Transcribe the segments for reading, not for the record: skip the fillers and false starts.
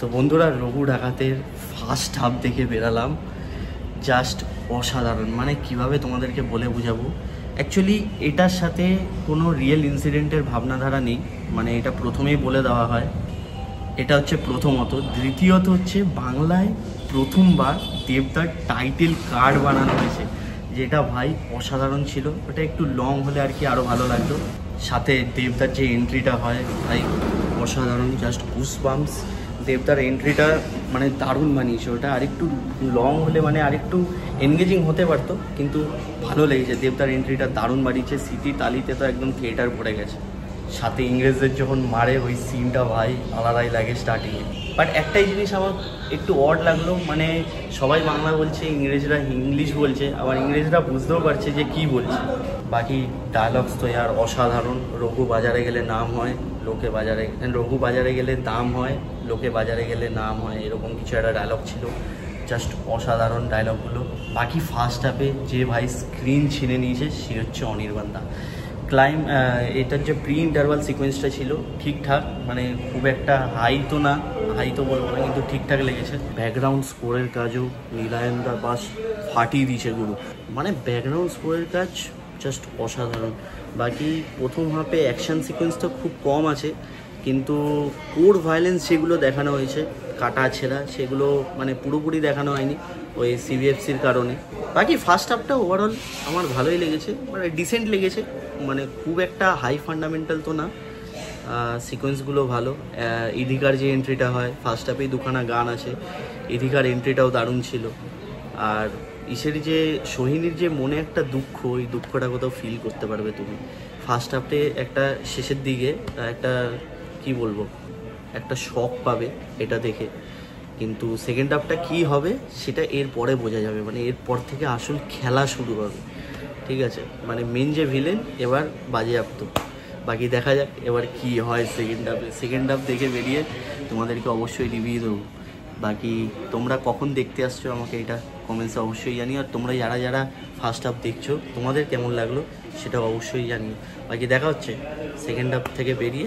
তো বন্ধুরা, রঘু ডাকাতের ফার্স্ট হাফ দেখে বেরালাম, জাস্ট অসাধারণ। মানে কিভাবে তোমাদেরকে বলে বোঝাবো। অ্যাকচুয়ালি এটার সাথে কোনো রিয়েল ইনসিডেন্টের ভাবনাধারা নেই, মানে এটা প্রথমেই বলে দেওয়া হয়। এটা হচ্ছে প্রথমত। দ্বিতীয়ত হচ্ছে বাংলায় প্রথমবার দেবদার টাইটেল কার্ড বানানো হয়েছে, যেটা ভাই অসাধারণ ছিল। ওটা একটু লং হলে আর কি আরও ভালো লাগতো। সাথে দেবদার যে এন্ট্রিটা হয় ভাই অসাধারণ, জাস্ট গুসবাম্পস। দেবদার এন্ট্রিটা মানে দারুণ বানিয়েছে। ওটা আরেকটু লং হলে মানে আরেকটু এনগেজিং হতে পারতো, কিন্তু ভালো লেগেছে। দেবদার এন্ট্রিটা দারুণ বানিয়েছে। সিটি তালিতে তো একদম থিয়েটার ভরে গেছে। সাথে ইংরেজদের যখন মারে ওই সিনটা ভাই আলাদাই লাগে স্টার্টিংয়ে। বাট একটাই জিনিস আমার একটু অড লাগলো, মানে সবাই বাংলা বলছে, ইংরেজরা ইংলিশ বলছে, আবার ইংরেজরা বুঝতেও পারছে যে কি বলছে। বাকি ডায়লগস তো আর অসাধারণ। রঘু বাজারে গেলে নাম হয়, লোকে বাজারে রঘু বাজারে গেলে দাম হয়, লোকে বাজারে গেলে নাম হয়, এরকম কিছু একটা ডায়লগ ছিল। জাস্ট অসাধারণ ডায়লগগুলো। বাকি ফার্স্ট হাফে যে ভাই স্ক্রিন ছিনে নিয়েছে সে হচ্ছে অনির্বাণ দা। এটার যে প্রি ইন্টারভাল সিকোয়েন্সটা ছিল ঠিকঠাক, মানে খুব একটা হাই তো বলবো না, কিন্তু ঠিকঠাক লেগেছে। ব্যাকগ্রাউন্ড স্কোরের কাজও নীলায়ন দা বাস ফাটিয়ে দিয়েছে গুরু। মানে ব্যাকগ্রাউন্ড স্কোরের কাজ জাস্ট অসাধারণ। বাকি প্রথম হাফে অ্যাকশান সিকোয়েন্স তো খুব কম আছে, কিন্তু কোর ভায়োলেন্স যেগুলো দেখানো হয়েছে, কাটা ছেঁড়া, সেগুলো মানে পুরোপুরি দেখানো হয়নি ওই সিবিএফসির কারণে। বাকি ফার্স্ট হাফটা ওভারঅল আমার ভালোই লেগেছে, মানে ডিসেন্ট লেগেছে। মানে খুব একটা হাই ফান্ডামেন্টাল তো না, সিকোয়েন্সগুলো ভালো। ইধিকার যে এন্ট্রিটা হয় ফার্স্ট হাফেই দুখানা গান আছে, ইধিকার এন্ট্রিটাও দারুণ ছিল। আর ইসের যে সোহিনীর যে মনে একটা দুঃখ, ওই দুঃখটা কোথাও ফিল করতে পারবে তুমি ফার্স্ট হাফে। একটা শেষের দিকে একটা কি বলবো, একটা শক পাবে এটা দেখে। কিন্তু সেকেন্ড হাফটা কী হবে সেটা এর পরে বোঝা যাবে, মানে এরপর থেকে আসল খেলা শুরু হবে, ঠিক আছে? মানে মেন যে ভিলেন এবার বাজেয়াপ্ত। বাকি দেখা যাক এবার কি হয় সেকেন্ড হাফ দেখে বেরিয়ে তোমাদেরকে অবশ্যই রিভিউ দেবো। বাকি তোমরা কখন দেখতে আসছো আমাকে এটা কমেন্টসে অবশ্যই জানিও। আর তোমরা যারা যারা ফার্স্ট হাফ দেখছো তোমাদের কেমন লাগলো সেটা অবশ্যই জানিও। বাকি দেখা হচ্ছে সেকেন্ড হাফ থেকে বেরিয়ে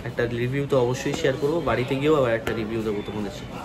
একটা রিভিউ তো অবশ্যই শেয়ার করবো, বাড়িতে গিয়েও আবার একটা রিভিউ দেবো তোমাদের সাথে।